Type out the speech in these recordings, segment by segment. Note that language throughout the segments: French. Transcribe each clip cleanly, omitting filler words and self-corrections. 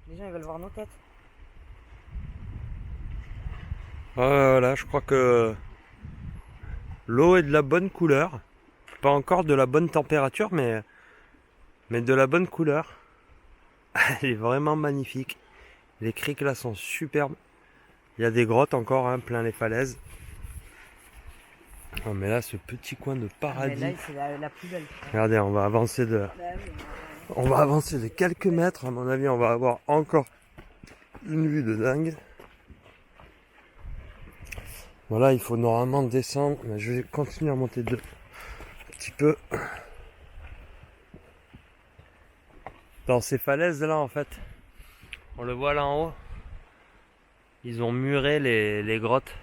Les gens ils veulent voir nos têtes. Voilà, je crois que l'eau est de la bonne couleur. Pas encore de la bonne température, mais de la bonne couleur. Elle est vraiment magnifique. Les criques là sont superbes. Il y a des grottes encore, hein, plein les falaises. Oh, mais là, ce petit coin de Ah, mais là paradis. c'est la plus belle. Regardez, on va avancer de, Bah oui, on va avancer de quelques mètres. À mon avis, on va avoir encore une vue de dingue. Voilà, il faut normalement descendre. Mais je vais continuer à monter un petit peu. Dans ces falaises là, en fait, on le voit là en haut. Ils ont muré les grottes.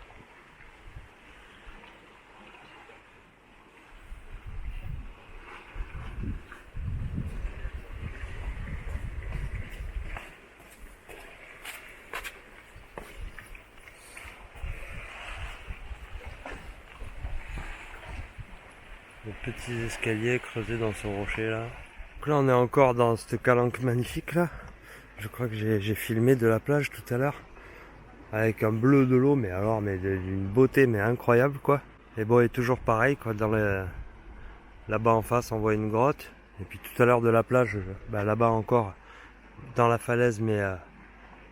Les petits escaliers creusés dans ce rocher là. Donc là, on est encore dans cette calanque magnifique là. Je crois que j'ai filmé de la plage tout à l'heure. Avec un bleu de l'eau, mais alors, mais d'une beauté, mais incroyable quoi. Et bon, et toujours pareil quoi. Là-bas en face, on voit une grotte. Et puis tout à l'heure de la plage, là-bas encore, dans la falaise, mais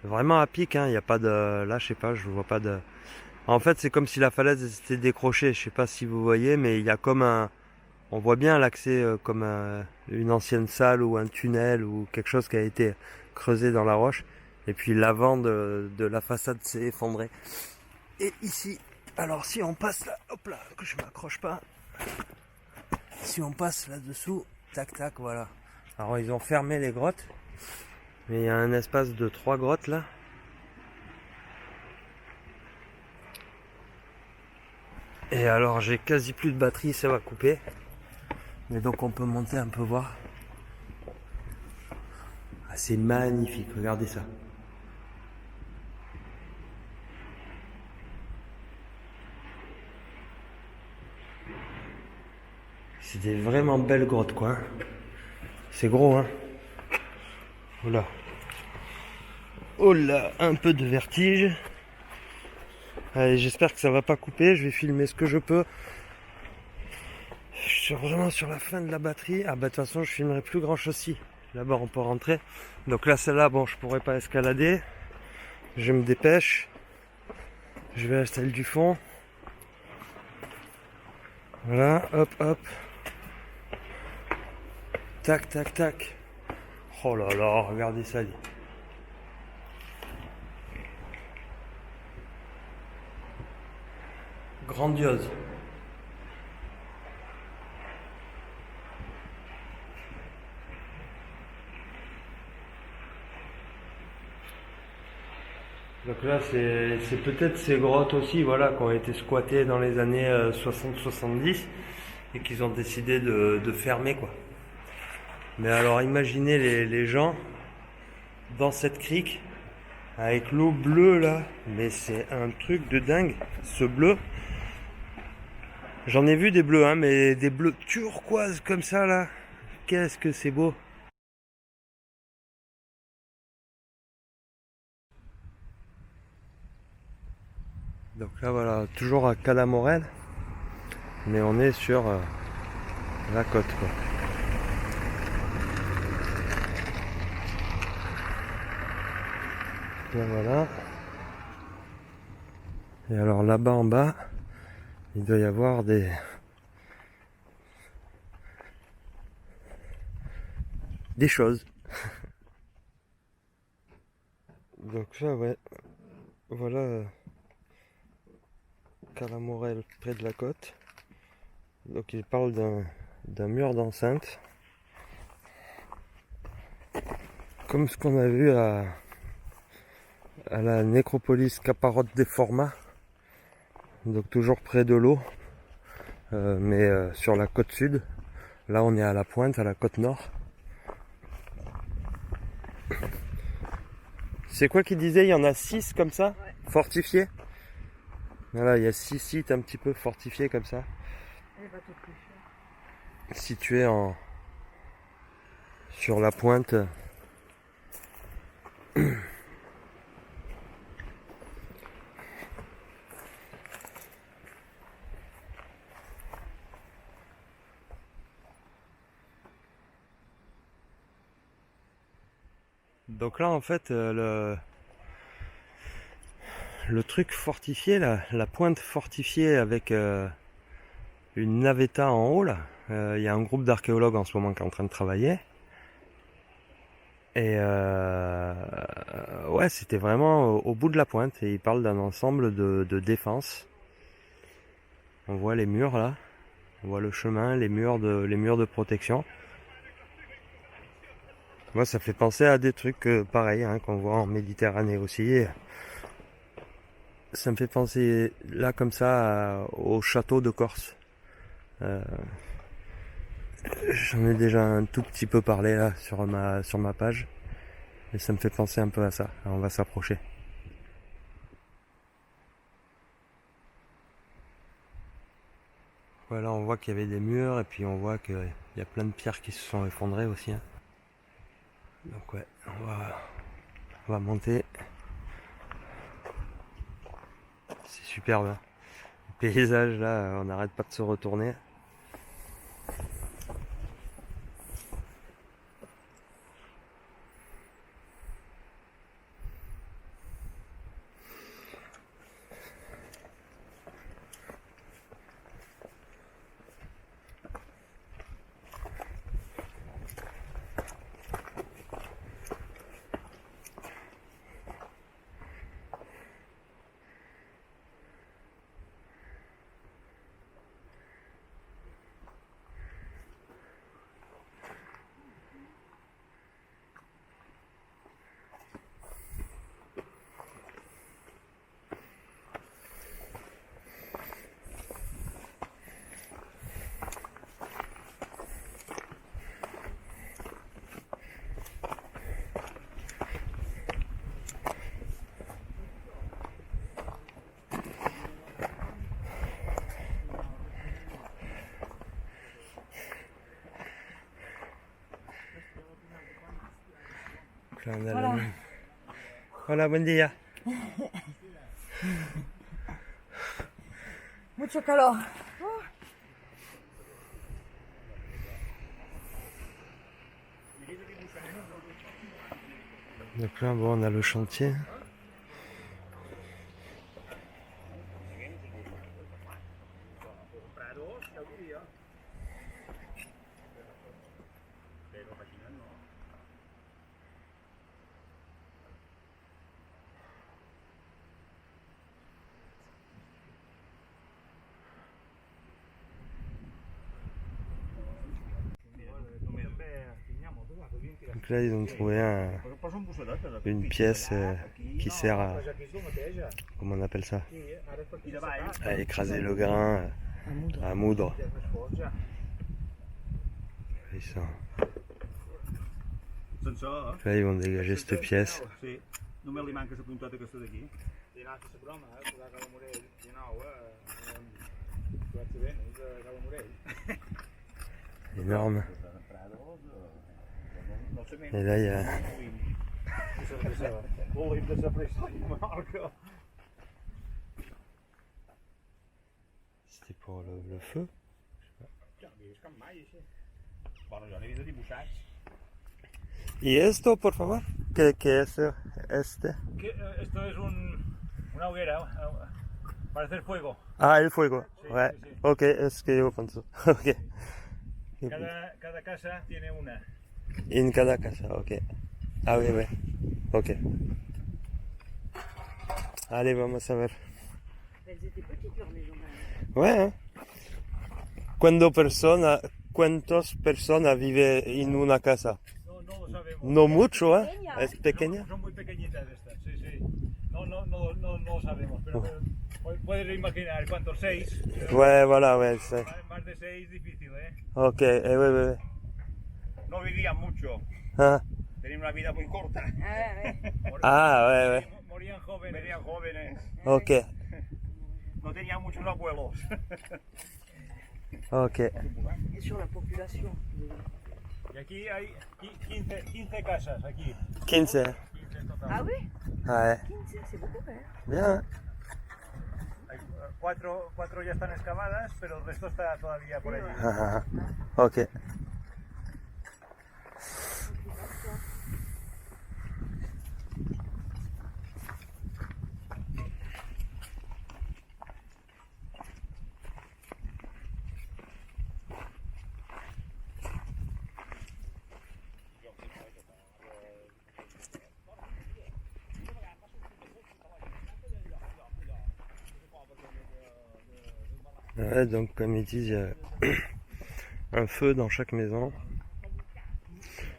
vraiment à pic. Hein. Il n'y a pas de. Là, je sais pas, je vois pas de. En fait, c'est comme si la falaise s'était décrochée. Je sais pas si vous voyez, mais il y a comme un. On voit bien l'accès comme une ancienne salle ou un tunnel ou quelque chose qui a été creusé dans la roche. Et puis l'avant de la façade s'est effondré. Et ici, alors si on passe là, hop là, que je m'accroche pas. Si on passe là-dessous, tac tac, voilà. Alors ils ont fermé les grottes, mais il y a un espace de 3 grottes là. Et alors j'ai quasi plus de batterie, ça va couper. Mais donc on peut monter un peu voir. Ah, c'est magnifique, regardez ça. C'est des vraiment belles grottes quoi. C'est gros hein. Oula. Oh là, un peu de vertige. Allez, j'espère que ça va pas couper, je vais filmer ce que je peux. Je suis vraiment sur la fin de la batterie. Ah bah de toute façon je filmerai plus grand chose ici. Là-bas on peut rentrer. Donc là celle-là, bon je pourrais pas escalader. Je me dépêche. Je vais à celle du fond. Voilà, hop hop. Tac tac tac. Oh là là, regardez ça. Grandiose. Donc là, c'est peut-être ces grottes aussi, voilà, qui ont été squattées dans les années 60-70 et qu'ils ont décidé de fermer, quoi. Mais alors, imaginez les gens dans cette crique avec l'eau bleue là, mais c'est un truc de dingue. Ce bleu, j'en ai vu des bleus, hein, mais des bleus turquoises comme ça là. Qu'est-ce que c'est beau! Donc là, voilà, toujours à Calamorel, mais on est sur la côte, quoi. Là, voilà. Et alors là-bas en bas, il doit y avoir des choses. Donc ça, ouais, voilà Calamorel près de la côte. Donc il parle d'un mur d'enceinte, comme ce qu'on a vu à la nécropolis Caparote des Formats, donc toujours près de l'eau, mais sur la côte sud. Là on est à la pointe, à la côte nord. C'est quoi qu'il disait? Il y en a 6 comme ça, ouais. fortifiés. Voilà, il y a 6 sites un petit peu fortifiés comme ça, Les bateaux de pêcheurs. situés sur la pointe Donc là en fait le truc fortifié, la pointe fortifiée avec une navetta en haut là, il y a un groupe d'archéologues en ce moment qui est en train de travailler. Et ouais, c'était vraiment au bout de la pointe et ils parlent d'un ensemble de défense. On voit les murs là, on voit le chemin, les murs de protection. Moi, ça fait penser à des trucs pareils hein, qu'on voit en Méditerranée aussi. Ça me fait penser là comme ça au château de Corse. J'en ai déjà un tout petit peu parlé là sur ma page. Et ça me fait penser un peu à ça. Alors, on va s'approcher. Voilà, on voit qu'il y avait des murs et puis on voit qu'il y a plein de pierres qui se sont effondrées aussi. Hein. Donc ouais, on va monter. C'est superbe. Hein. Le paysage là, on n'arrête pas de se retourner. Voilà. Hola, buen día. Mucho calor. Donc là, bon, on a le chantier. Donc là, ils ont trouvé une pièce qui sert à... Comment on appelle ça? À écraser le grain, à moudre. Là, ils vont dégager cette pièce. Només li manca la punteta aquesta d'aquí. Énorme. Et là, il y a... C'était pour le feu. ¿Y esto, por favor? ¿Qué es este? Esto es una hoguera para hacer fuego. Ah, el fuego. Sí, Ouais. sí, sí. Ok, es que yo pienso. Ok. Cada casa tiene una. En cada casa, ok. Ah, oui, oui. Ok. Allez, vamos a ver. Elles étaient petites leurs maisons. Ouais. Hein? ¿Cuántas personas viven en una casa? No lo sabemos. No mucho, ¿eh? Pequeña. Es pequeña. Son muy pequeñitas estas, sí, sí. No lo sabemos, pero puedes imaginar cuántos, 6. Ouais, voilà, ouais. C'est... Más de 6 difícil, ¿eh? Ok, ouais, ouais. No vivían mucho, Ah, tenían una vida muy corta. ah ouais, ouais. Morían jóvenes. Ok, No tenían muchos abuelos. ok. Et sur la population. Y aquí hay 15 casas, aquí. 15. total. Ah oui Ouais, 15, c'est beaucoup, hein. bien. Hein. Hay cuatro ya están excavadas, pero el resto está todavía por allí. Ah, ah, ok. Ouais, donc comme ils disent, il y a un feu dans chaque maison.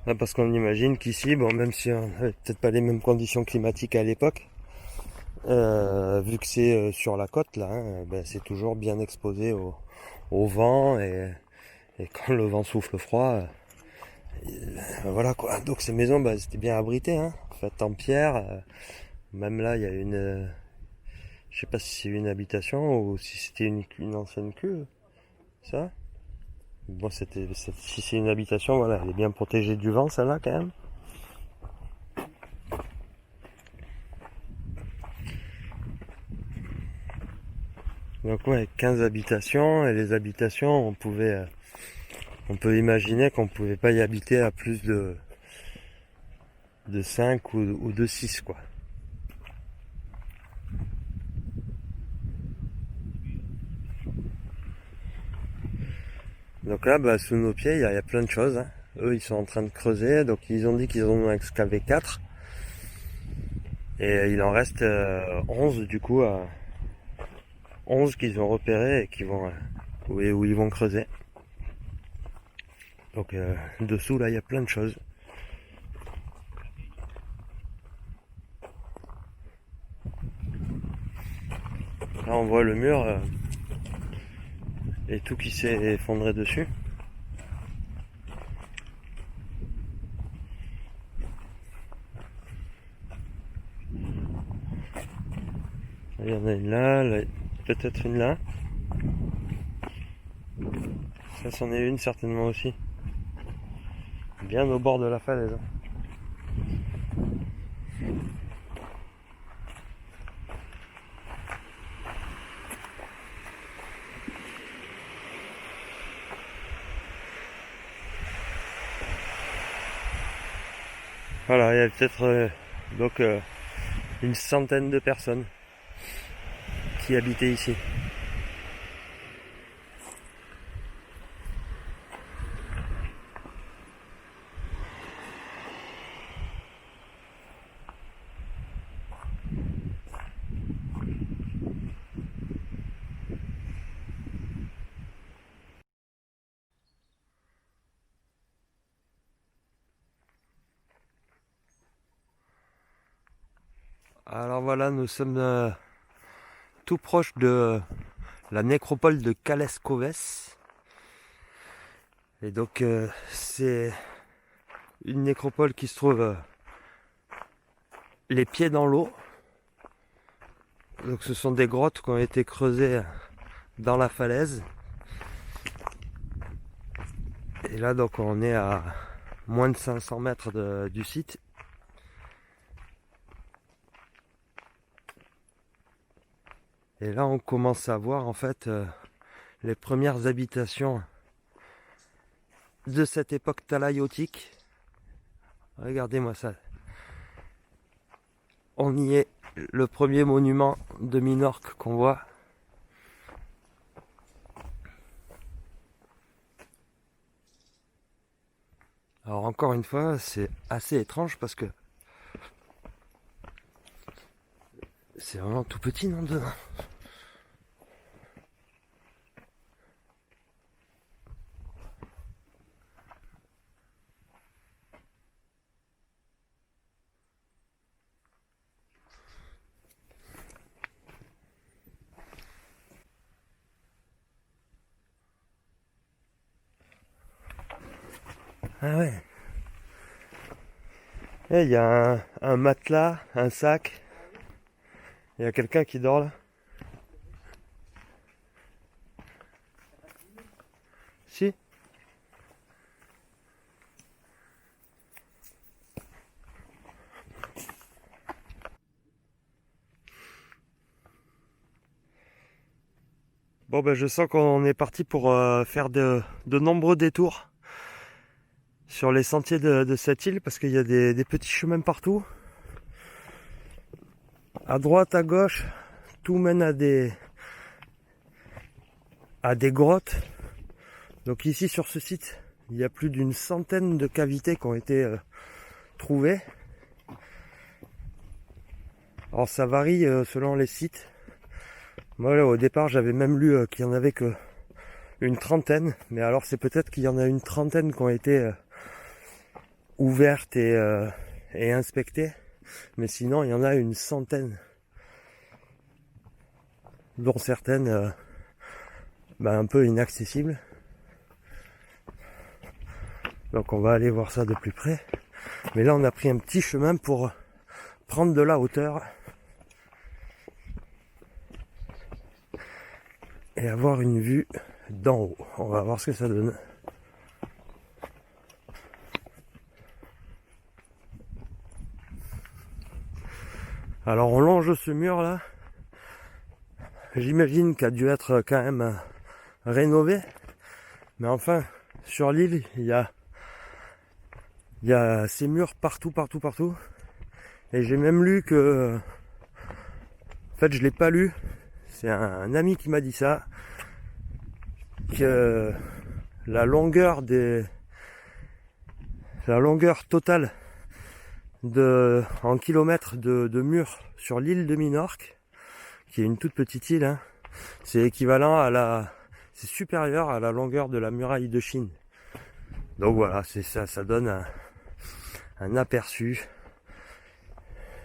Là, parce qu'on imagine qu'ici, bon, même si on n'avait peut-être pas les mêmes conditions climatiques à l'époque, vu que c'est sur la côte là, hein, ben, c'est toujours bien exposé au vent et quand le vent souffle froid, voilà quoi. Donc ces maisons, ben, c'était bien abritées, hein, faites en pierre. Même là, il y a je sais pas si c'est une habitation ou si c'était une ancienne cuve, ça. Bon, si c'est une habitation, voilà, elle est bien protégée du vent, celle-là, quand même. Donc ouais, 15 habitations, et les habitations, on peut imaginer qu'on pouvait pas y habiter à plus de 5 ou de 6, quoi. Donc là, bah, sous nos pieds, il y a plein de choses, hein. Eux, ils sont en train de creuser, donc ils ont dit qu'ils en ont excavé 4. Et il en reste 11 du coup, 11 qu'ils ont repérés et qui vont où ils vont creuser. Donc dessous là il y a plein de choses. Là on voit le mur et tout qui s'est effondré dessus. Il y en a une là, peut-être une là. Ça c'en est une certainement aussi. Bien au bord de la falaise. Voilà, il y a peut-être donc une centaine de personnes qui habitaient ici. Alors voilà, nous sommes tout proche de la nécropole de Kaleskovès. Et donc c'est une nécropole qui se trouve les pieds dans l'eau. Donc ce sont des grottes qui ont été creusées dans la falaise. Et là donc on est à moins de 500 mètres du site. Et là on commence à voir en fait les premières habitations de cette époque talaïotique. Regardez-moi ça. On y est, le premier monument de Minorque qu'on voit. Alors encore une fois, c'est assez étrange parce que c'est vraiment tout petit, non, dedans. Ah ouais. Et il y a un matelas, un sac. Il y a quelqu'un qui dort là. Si. Bon ben je sens qu'on est parti pour faire de nombreux détours sur les sentiers de cette île parce qu'il y a des petits chemins partout. À droite, à gauche, tout mène à des grottes. Donc ici sur ce site, il y a plus d'une centaine de cavités qui ont été trouvées. Alors ça varie selon les sites. Moi là, au départ j'avais même lu qu'il y en avait que une trentaine, mais alors c'est peut-être qu'il y en a une trentaine qui ont été ouvertes et inspectées, mais sinon il y en a une centaine, dont certaines un peu inaccessibles. Donc on va aller voir ça de plus près. Mais là on a pris un petit chemin pour prendre de la hauteur et avoir une vue d'en haut. On va voir ce que ça donne. Alors on longe ce mur là. J'imagine qu'il a dû être quand même rénové. Mais enfin, sur l'île, il y a ces murs partout. Et j'ai même lu que... En fait, je l'ai pas lu. C'est un ami qui m'a dit ça. Que la longueur totale en kilomètres de murs sur l'île de Minorque, qui est une toute petite île, hein, c'est équivalent c'est supérieur à la longueur de la muraille de Chine. Donc voilà, c'est ça donne un aperçu,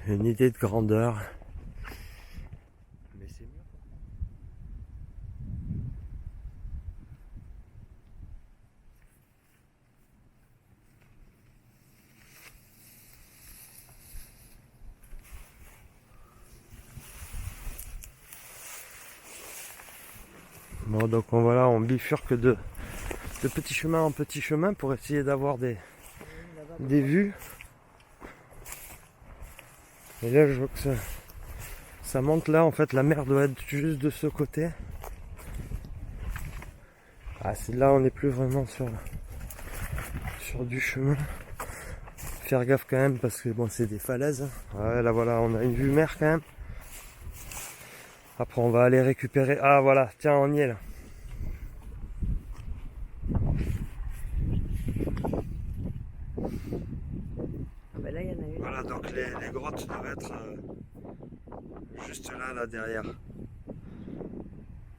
une idée de grandeur. Mais c'est mieux. Bon, donc on bifurque de petit chemin en petit chemin pour essayer d'avoir des vues. Et là je vois que ça monte là, en fait la mer doit être juste de ce côté. Ah, c'est là on n'est plus vraiment sur du chemin. Faire gaffe quand même parce que bon, c'est des falaises. Ouais, là voilà, on a une vue mer quand même. Après on va aller récupérer. Ah voilà, tiens, on y est là. Ah ben là, il y en a une. Voilà, donc les grottes doivent être juste là derrière.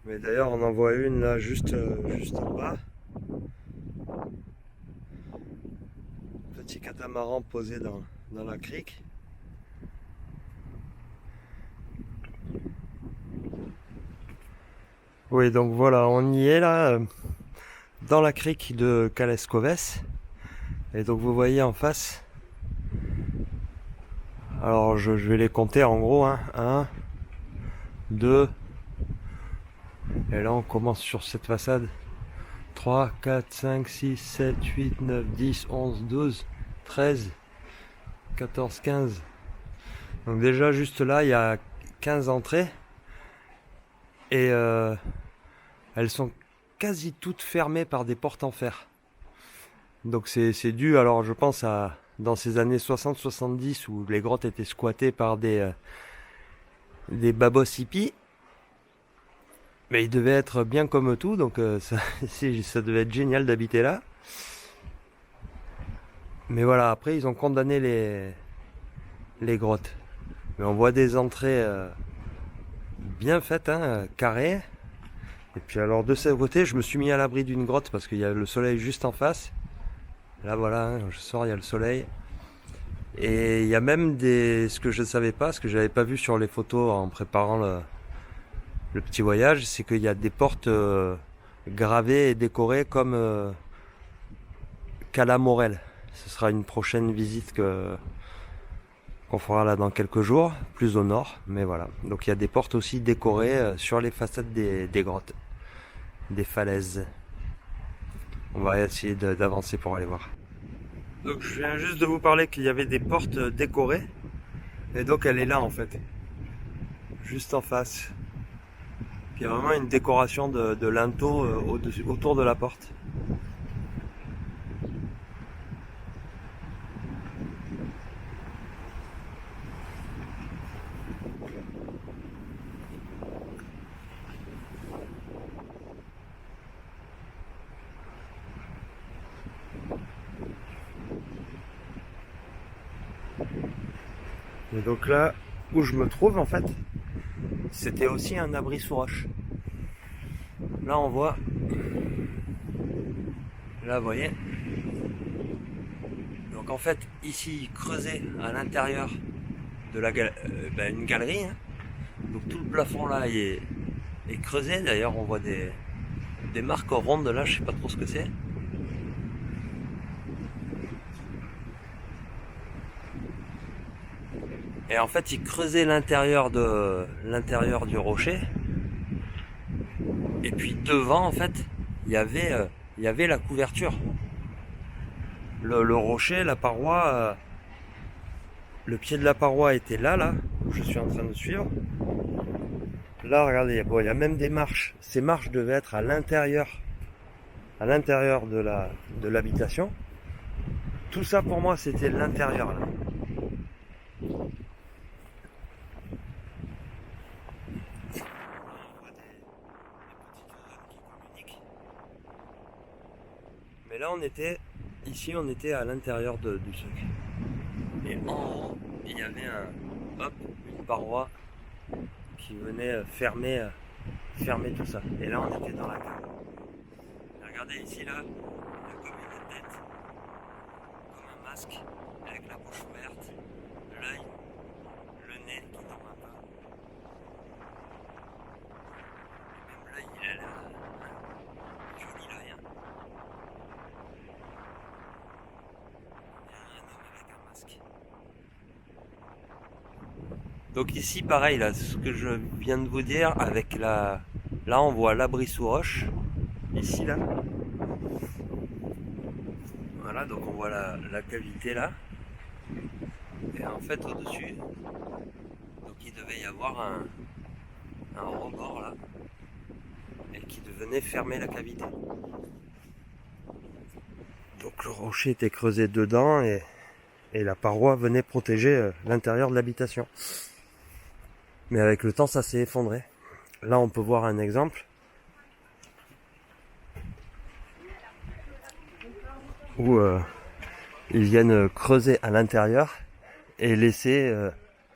Mais d'ailleurs on en voit une là juste en bas. Petit catamaran posé dans la crique. Oui, donc voilà, on y est là, dans la crique de Calescoves. Et donc vous voyez en face, alors je vais les compter en gros, hein, 1, 2, et là on commence sur cette façade, 3, 4, 5, 6, 7, 8, 9, 10, 11, 12, 13, 14, 15. Donc déjà juste là il y a 15 entrées. Et elles sont quasi toutes fermées par des portes en fer. Donc c'est dû, alors je pense dans ces années 60-70 où les grottes étaient squattées par des babos hippies. Mais ils devaient être bien comme tout, donc ça devait être génial d'habiter là. Mais voilà, après ils ont condamné les grottes. Mais on voit des entrées bien faites, hein, carrées. Et puis alors de ce côté, je me suis mis à l'abri d'une grotte parce qu'il y a le soleil juste en face. Là voilà, hein, je sors, il y a le soleil. Et il y a même ce que je ne savais pas, ce que je n'avais pas vu sur les photos en préparant le petit voyage, c'est qu'il y a des portes gravées et décorées comme Cala Morel. Ce sera une prochaine visite qu'on fera là dans quelques jours, plus au nord, mais voilà. Donc il y a des portes aussi décorées sur les façades des grottes, des falaises. On va essayer d'avancer pour aller voir. Donc je viens juste de vous parler qu'il y avait des portes décorées, et donc elle est là en fait, juste en face. Puis il y a vraiment une décoration de linteau autour de la porte. Et donc là où je me trouve en fait, c'était aussi un abri sous roche. Là on voit, là vous voyez, donc en fait ici creusé à l'intérieur de la une galerie, hein. Donc tout le plafond là est creusé, d'ailleurs on voit des marques rondes là, je sais pas trop ce que c'est. Et en fait, il creusait l'intérieur du rocher. Et puis devant, en fait, il y avait la couverture. Le rocher, la paroi, le pied de la paroi était là, où je suis en train de suivre. Là, regardez, bon, il y a même des marches. Ces marches devaient être à l'intérieur de l'habitation. Tout ça pour moi, c'était l'intérieur là. Mais là on était à l'intérieur du truc. Et en haut, il y avait une paroi qui venait fermer tout ça. Et là on était dans la cave. Regardez ici là, il y a comme une tête, comme un masque, avec la bouche ouverte, l'œil, le nez qui tombe un peu. Et même l'œil il a l'air joli l'œil. Hein. Donc ici pareil là, ce que je viens de vous dire avec là on voit l'abri sous roche, ici là. Voilà, donc on voit la cavité là. Et en fait au dessus, donc il devait y avoir un rebord là, et qui venait fermer la cavité. Donc le rocher était creusé dedans et la paroi venait protéger l'intérieur de l'habitation. Mais avec le temps, ça s'est effondré. Là, on peut voir un exemple où ils viennent creuser à l'intérieur et laisser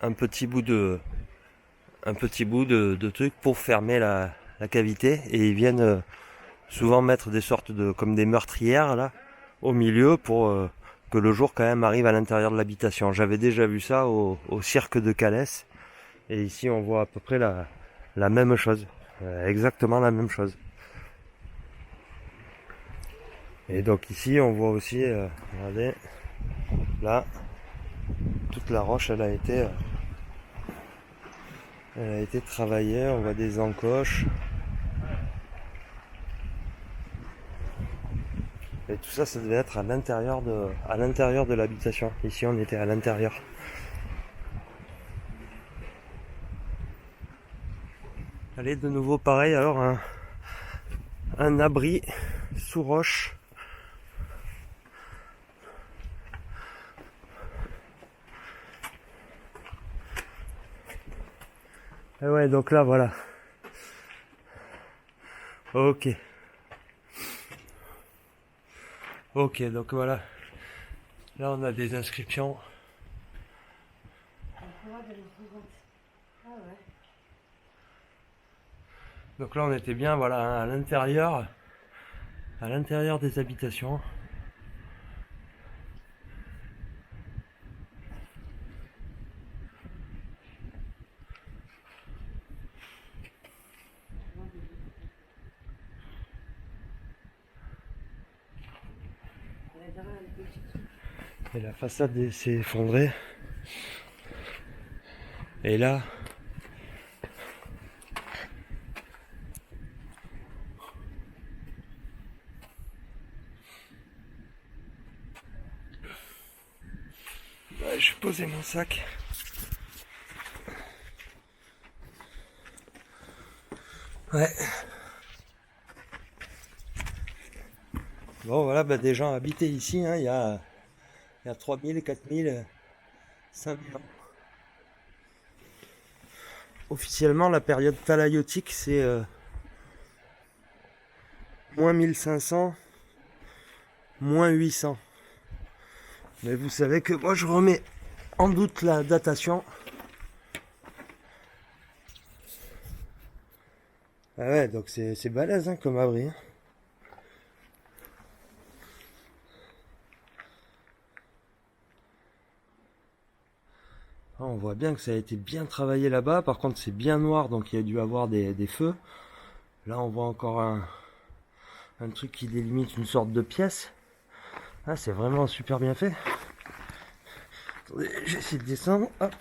un petit bout de truc pour fermer la cavité. Et ils viennent souvent mettre des sortes comme des meurtrières là au milieu pour que le jour quand même arrive à l'intérieur de l'habitation. J'avais déjà vu ça au cirque de Calès. Et ici on voit à peu près la même chose, exactement la même chose. Et donc ici on voit aussi, regardez, là, toute la roche elle a été travaillée, on voit des encoches. Et tout ça, ça devait être à l'intérieur de l'habitation. Ici on était à l'intérieur. Allez, de nouveau pareil, alors un abri sous roche. Et ouais, donc là voilà. Ok, donc voilà. Là on a des inscriptions. Donc là on était bien voilà à l'intérieur des habitations. Et la façade s'est effondrée. Et là, je vais poser mon sac. Ouais. Bon voilà, bah, des gens habitaient ici, hein, il y a 3000, 4000, 5000 ans. Officiellement, la période talaïotique, c'est moins 1500, moins 800. Mais vous savez que moi, je remets en doute la datation. Ah ouais, donc c'est balèze hein, comme abri. Hein. Ah, on voit bien que ça a été bien travaillé là-bas. Par contre, c'est bien noir, donc il y a dû avoir des feux. Là, on voit encore un truc qui délimite une sorte de pièce. Ah, c'est vraiment super bien fait. Attendez, j'essaie de descendre. Hop.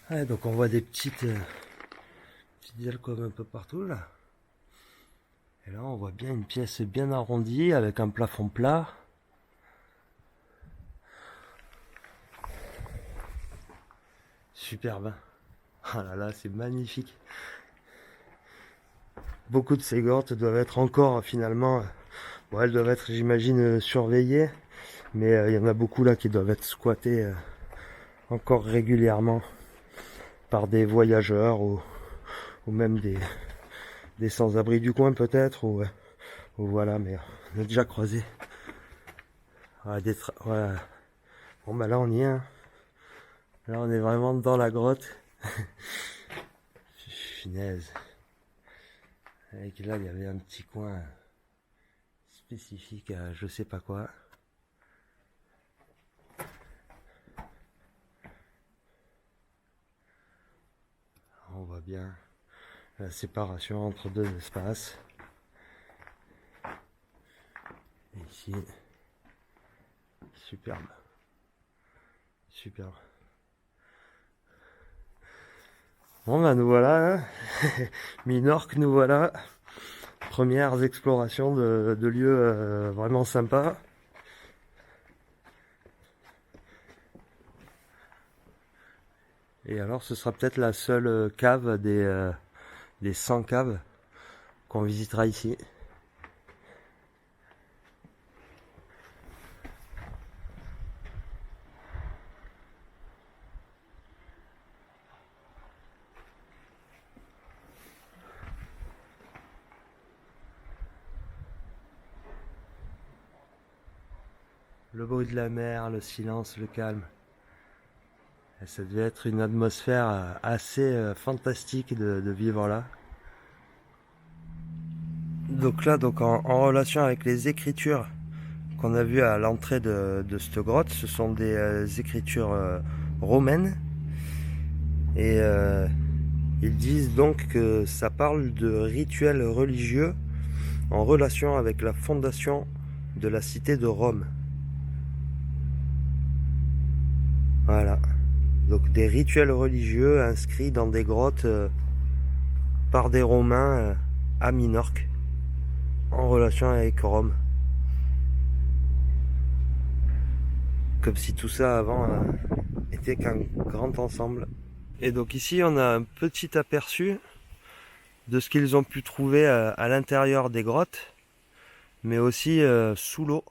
Ouais, donc on voit des petites alcôves un peu partout là. Et là, on voit bien une pièce bien arrondie avec un plafond plat. Superbe. Ah là là, c'est magnifique. Beaucoup de ces grottes doivent être encore finalement, bon, elles doivent être, j'imagine, surveillées, mais il y en a beaucoup là qui doivent être squattées encore régulièrement par des voyageurs ou même des sans-abri du coin peut-être, ou voilà, mais on a déjà croisé. Ouais, ouais. Bon bah là on y est. Hein. Là on est vraiment dans la grotte. Finesse. Avec là il y avait un petit coin spécifique à je sais pas quoi. On voit bien la séparation entre deux espaces. Et ici, superbe. Superbe. Bon ben nous voilà, hein. Minorque nous voilà. Premières explorations de lieux vraiment sympas. Et alors ce sera peut-être la seule cave des 100 caves qu'on visitera ici. Le bruit de la mer, le silence, le calme. Et ça devait être une atmosphère assez fantastique de vivre là. Donc là, en relation avec les écritures qu'on a vues à l'entrée de cette grotte, ce sont des écritures romaines. Et ils disent donc que ça parle de rituels religieux en relation avec la fondation de la cité de Rome. Voilà. Donc des rituels religieux inscrits dans des grottes par des Romains à Minorque, en relation avec Rome. Comme si tout ça avant était qu'un grand ensemble. Et donc ici on a un petit aperçu de ce qu'ils ont pu trouver à l'intérieur des grottes, mais aussi sous l'eau.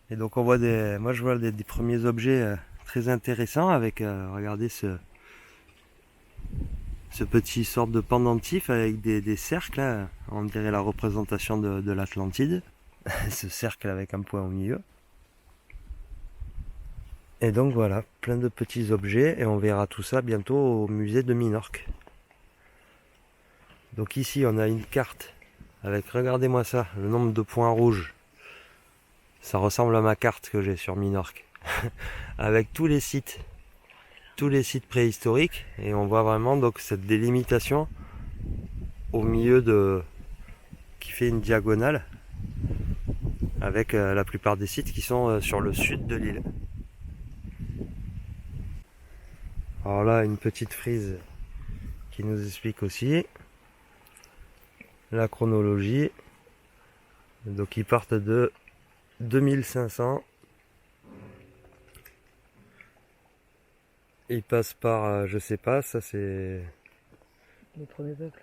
Et donc on voit moi je vois des premiers objets très intéressants avec, regardez ce petit sorte de pendentif avec des cercles, là. On dirait la représentation de l'Atlantide. Ce cercle avec un point au milieu. Et donc voilà, plein de petits objets et on verra tout ça bientôt au musée de Minorque. Donc ici on a une carte avec, regardez-moi ça, le nombre de points rouges. Ça ressemble à ma carte que j'ai sur Minorque. Avec tous les sites préhistoriques, et on voit vraiment donc cette délimitation au milieu qui fait une diagonale avec la plupart des sites qui sont sur le sud de l'île. Alors là, une petite frise qui nous explique aussi la chronologie. Donc ils partent de 2500 Il passe par, je sais pas, ça c'est... Les premiers peuples.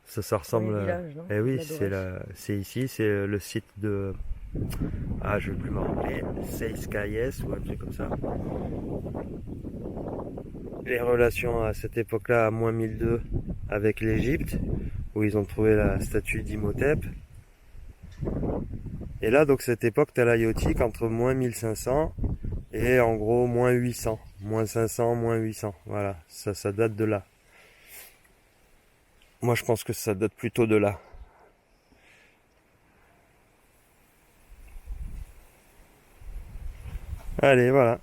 Ça ressemble Premier à... village, non Eh oui, La c'est c'est ici, c'est le site de... Ah, je vais plus me rappeler, Seiskayes ou un truc comme ça. Les relations à cette époque-là, à moins 1002, avec l'Égypte, où ils ont trouvé la statue d'Imhotep. Et là, donc, cette époque talaïotique entre moins 1500 et en gros moins 800. Moins 500, moins 800. Voilà, ça date de là. Moi, je pense que ça date plutôt de là. Allez, voilà.